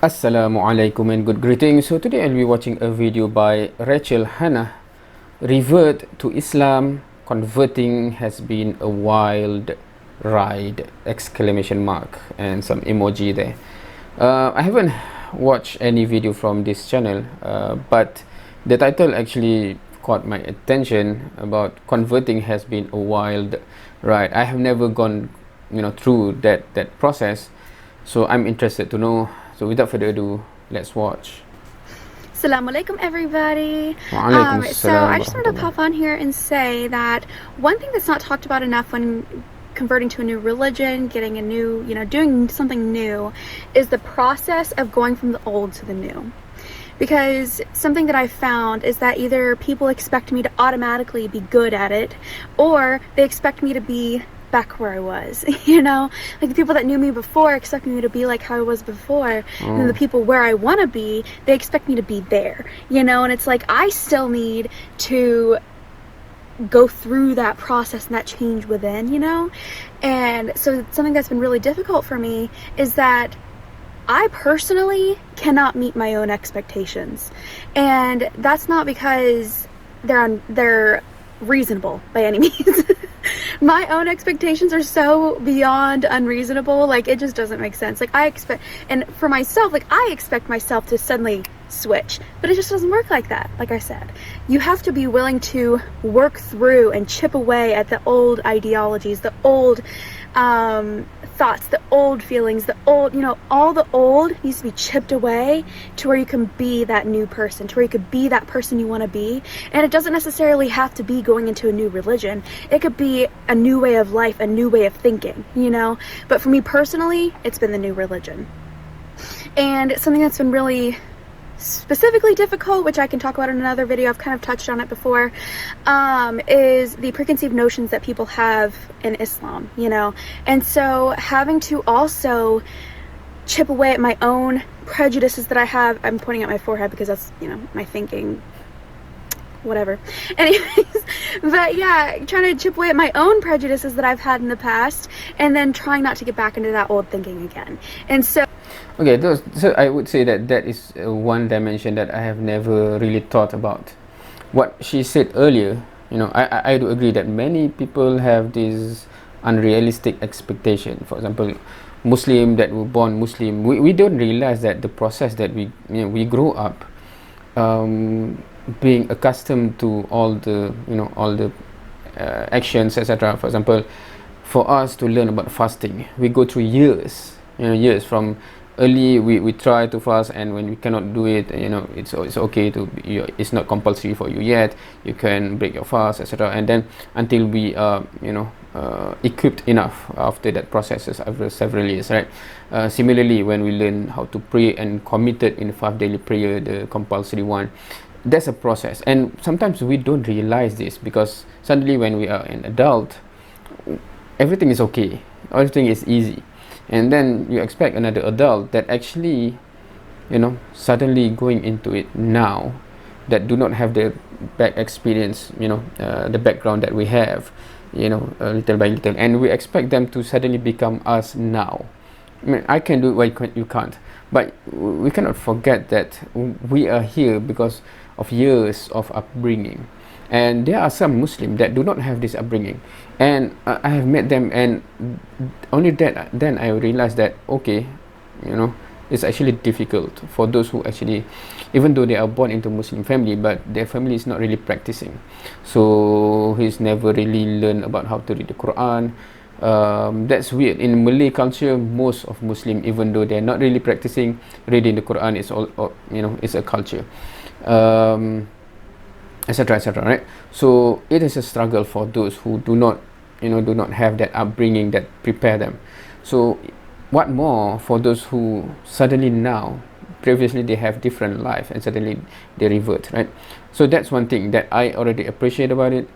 Assalamu alaikum and good greetings. So today I'll be watching a video by Rachel Hannah. Revert to Islam, converting has been a wild ride! Exclamation mark and some emoji there. I haven't watched any video from this channel, but the title actually caught my attention. About converting has been a wild ride. I have never gone, through that process, so I'm interested to know. So without further ado, let's watch. Assalamu alaikum, everybody. So I just wanted to pop on here and say that one thing that's not talked about enough when converting to a new religion, getting a new, doing something new, is the process of going from the old to the new. Because something that I've found is that either people expect me to automatically be good at it, or they expect me to be back where I was, like the people that knew me before expect me to be like how I was before, and then the people where I want to be, they expect me to be there, and it's like I still need to go through that process and that change within, and so something that's been really difficult for me is that I personally cannot meet my own expectations, and that's not because they're reasonable by any means. My own expectations are so beyond unreasonable, like it just doesn't make sense. Like I expect myself to suddenly switch, but it just doesn't work like that. Like I said, you have to be willing to work through and chip away at the old ideologies, the old thoughts, the old feelings, the old, all the old needs to be chipped away to where you can be that new person, to where you could be that person you want to be. And it doesn't necessarily have to be going into a new religion. It could be a new way of life, a new way of thinking, But for me personally, it's been the new religion. And something that's been really specifically difficult, which I can talk about in another video, I've kind of touched on it before, is the preconceived notions that people have in Islam, and so having to also chip away at my own prejudices that I have. I'm pointing at my forehead because that's, my thinking, whatever. Anyways, but yeah, trying to chip away at my own prejudices that I've had in the past, and then trying not to get back into that old thinking again. And so Okay, so I would say that is one dimension that I have never really thought about. What she said earlier, I do agree that many people have this unrealistic expectation. For example, Muslim that were born Muslim, we don't realize that the process that we grow up being accustomed to all the actions, etc. For example, for us to learn about fasting, we go through years from early we try to fast, and when we cannot do it, it's okay to it's not compulsory for you yet, you can break your fast, etc. And then until we are equipped enough after that process after several years, right? Similarly, when we learn how to pray and committed in 5 daily prayer, the compulsory one, that's a process. And sometimes we don't realize this, because suddenly when we are an adult, everything is okay, everything is easy, and then you expect another adult that actually suddenly going into it now, that do not have the back experience, the background that we have, little by little, and we expect them to suddenly become us now. I mean, I can do it, why you can't? But we cannot forget that we are here because of years of upbringing. And there are some Muslims that do not have this upbringing, and I have met them, and only then I realized that okay, it's actually difficult for those who actually, even though they are born into Muslim family, but their family is not really practicing, so he's never really learned about how to read the Quran. That's weird. In Malay culture, most of Muslim, even though they're not really practicing, reading the Quran is all it's a culture, etc, right? So it is a struggle for those who do not have that upbringing that prepare them. So what more for those who suddenly now, previously they have different life and suddenly they revert, right? So that's one thing that I already appreciate about it,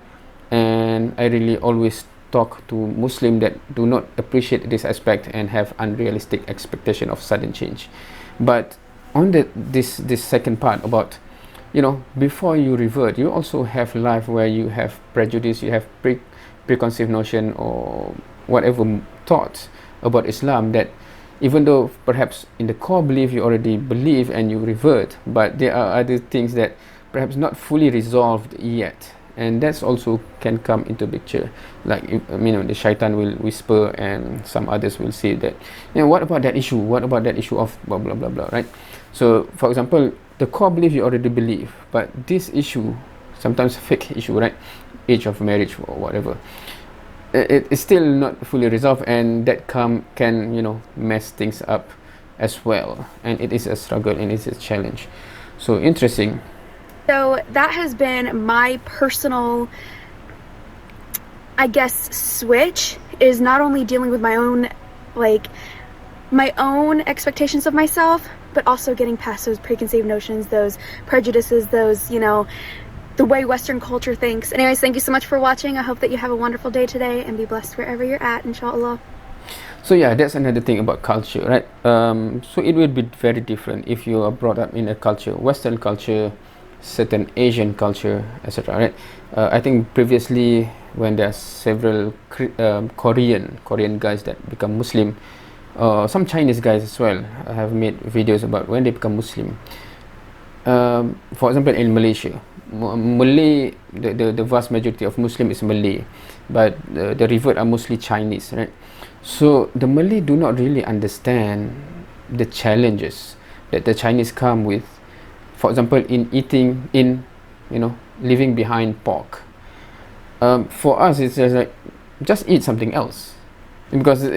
and I really always talk to Muslim that do not appreciate this aspect and have unrealistic expectation of sudden change. But on this second part about, before you revert, you also have life where you have prejudice, you have preconceived notion or whatever thoughts about Islam that even though perhaps in the core belief you already believe and you revert, but there are other things that perhaps not fully resolved yet, and that's also can come into picture. Like the shaitan will whisper and some others will say that, what about that issue, of blah blah blah blah, right? So for example, the core belief you already believe, but this issue, sometimes fake issue, right, age of marriage or whatever, it is still not fully resolved, and that can mess things up as well, and it is a struggle and it's a challenge. So interesting. So that has been my personal, I guess, switch, is not only dealing with my own expectations of myself, but also getting past those preconceived notions, those prejudices, those, the way Western culture thinks. Anyways, thank you so much for watching. I hope that you have a wonderful day today and be blessed wherever you're at, inshallah. So yeah, that's another thing about culture, right? So it will be very different if you are brought up in a culture, Western culture, certain Asian culture, etc., right? I think previously, when there are several Korean guys that become Muslim, some Chinese guys as well have made videos about when they become Muslim. For example, in Malaysia, Malay, the vast majority of Muslim is Malay, but the revert are mostly Chinese, right? So the Malay do not really understand the challenges that the Chinese come with. For example, in leaving behind pork. For us, it's just like, just eat something else, because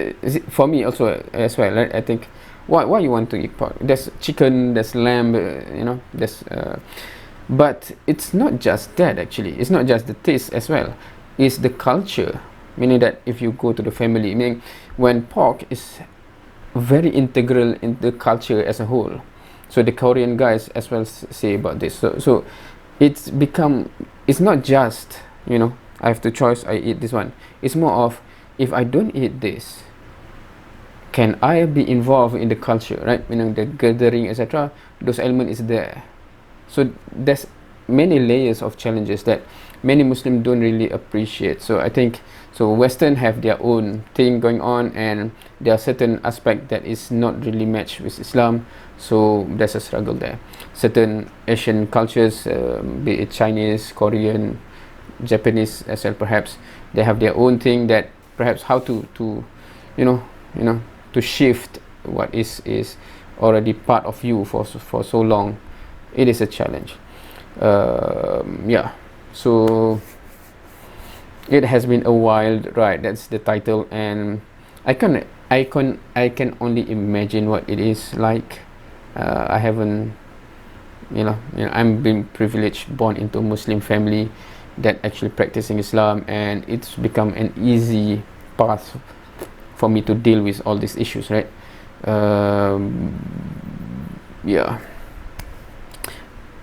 for me also as well, right? I think, why you want to eat pork? There's chicken, there's lamb, there's but it's not just that. Actually, it's not just the taste as well, it's the culture. Meaning that if you go to the family, meaning when pork is very integral in the culture as a whole. So the Korean guys as well say about this. So it's not just, I have the choice, I eat this one. It's more of, if I don't eat this, can I be involved in the culture, right? Meaning the gathering, etc. Those elements is there. So there's many layers of challenges that many Muslims don't really appreciate. So I think, Western have their own thing going on, and there are certain aspect that is not really matched with Islam. So there's a struggle there. Certain Asian cultures, be it Chinese, Korean, Japanese as well, perhaps they have their own thing, that perhaps how to to shift what is already part of you for so long. It is a challenge. So it has been a wild ride. That's the title, and I can only imagine what it is like. I haven't, I'm being privileged, born into a Muslim family that actually practicing Islam, and it's become an easy path for me to deal with all these issues, right?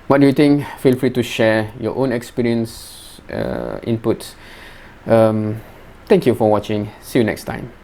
What do you think? Feel free to share your own experience, inputs. Thank you for watching. See you next time.